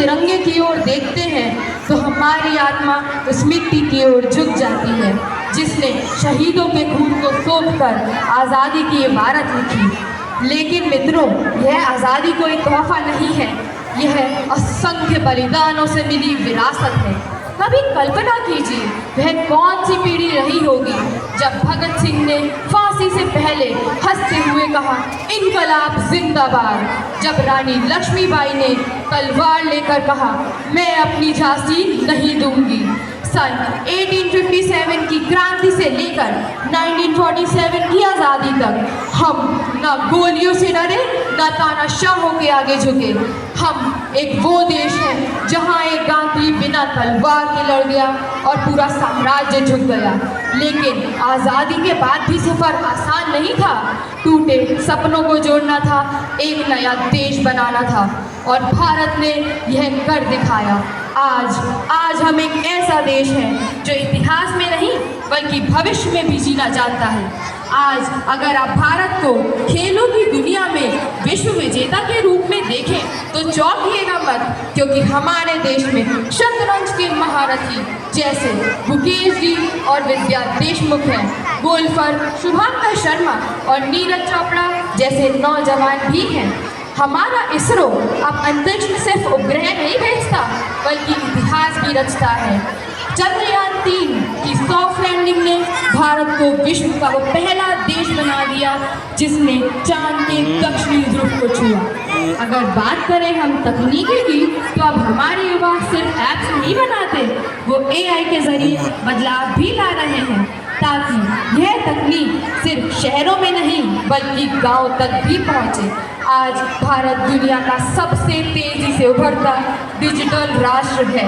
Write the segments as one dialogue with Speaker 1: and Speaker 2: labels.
Speaker 1: तिरंगे की ओर देखते हैं तो हमारी आत्मा उस मिट्टी की ओर झुक जाती है जिसने शहीदों के खून को सौंपकर आज़ादी की इबारत लिखी। लेकिन मित्रों, यह आज़ादी कोई तोहफा नहीं है, यह असंख्य बलिदानों से मिली विरासत है। कभी कल्पना कीजिए वह कौन सी पीढ़ी रही होगी जब भगत सिंह ने फांसी से पहले हंसते हुए कहा इनकलाब जिंदाबाद, जब रानी लक्ष्मीबाई ने तलवार लेकर कहा मैं अपनी झांसी नहीं दूंगी। सन 1857 की क्रांति से लेकर 1947 की आज़ादी तक हम न गोलियों से डरे न तानाशाहों के आगे झुके। हम एक वो देश है जहाँ एक गांधी बिना तलवार के लड़ गया और पूरा साम्राज्य झुक गया। लेकिन आज़ादी के बाद भी सफ़र आसान नहीं था। टूटे सपनों को जोड़ना था, एक नया देश बनाना था और भारत ने यह कर दिखाया। आज हम एक ऐसा देश है जो इतिहास में नहीं बल्कि भविष्य में भी जीना जानता है। आज अगर आप भारत को खेलों की दुनिया में विश्व विजेता के रूप में देखें तो चौंकिएगा मत, क्योंकि हमारे देश में शतरंज के महारथी जैसे मुकेश जी और विद्या देशमुख हैं, गोल्फर शुभंकर शर्मा और नीरज चोपड़ा जैसे नौजवान भी हैं। हमारा इसरो अब अंतरिक्ष में सिर्फ उपग्रह नहीं भेजता बल्कि इतिहास भी रचता है। चंद्रयान 3 की सॉफ्ट लैंडिंग ने भारत को विश्व का वो पहला देश बना दिया जिसने चांद के दक्षिणी ध्रुव को छुआ। अगर बात करें हम तकनीकी की तो अब हमारे युवा सिर्फ ऐप्स नहीं बनाते, वो AI के जरिए बदलाव भी ला रहे हैं ताकि यह तकनीक सिर्फ शहरों में नहीं बल्कि गांव तक भी पहुंचे। आज भारत दुनिया का सबसे तेजी से उभरता डिजिटल राष्ट्र है।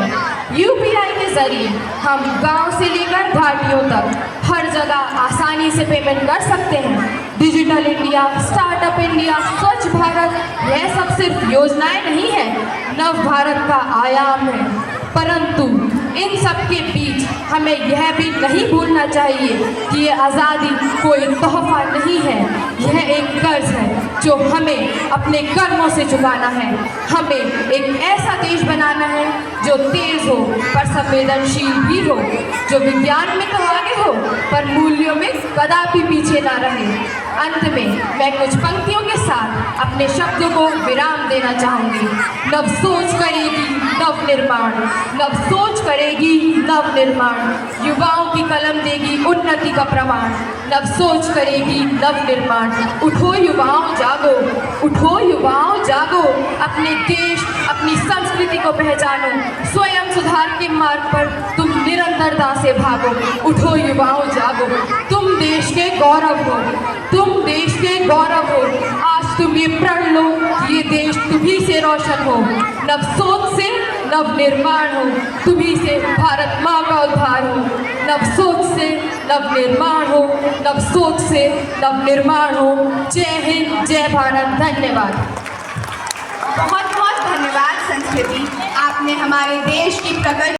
Speaker 1: UPI के जरिए हम गांव से लेकर घाटियों तक हर जगह आसानी से पेमेंट कर सकते हैं। डिजिटल इंडिया, स्टार्टअप इंडिया, स्वच्छ भारत, यह सब सिर्फ योजनाएं नहीं है, नव भारत का आयाम है। परंतु इन सब के बीच हमें यह भी नहीं भूलना चाहिए कि ये आज़ादी कोई तोहफा नहीं है, यह एक कर्ज है जो हमें अपने कर्मों से चुकाना है। हमें एक ऐसा देश बनाना है जो तेज हो पर संवेदनशील भी हो, जो विज्ञान में तो आगे हो पर मूल्यों में कदापि पीछे ना रहे। अंत में मैं कुछ पंक्तियों के साथ अपने शब्दों को विराम देना चाहूँगी। नव सोच करेगी नव निर्माण, नव सोच करेगी नव निर्माण, युवाओं की कलम देगी उन्नति का प्रमाण। नव सोच करेगी नव निर्माण, उठो युवाओं जागो, उठो युवाओं जागो, अपने देश अपनी संस्कृति को पहचानो, स्वयं सुधार के मार्ग पर तुम निरंतरता से भागो। उठो युवाओं जागो, तुम देश के गौरव हो, तुम देश के गौरव हो। आज तुम ये प्रण लो कि ये देश तुम्ही से रोशन हो। नव सोच से नव निर्माण हो, तुम्ही से भारत माँ का उद्धार हो। नव सोच से नव निर्माण हो, नव सोच से नव निर्माण हो। जय हिंद, जय भारत, धन्यवाद।
Speaker 2: बहुत बहुत धन्यवाद संस्कृति, आपने हमारे देश की प्रगति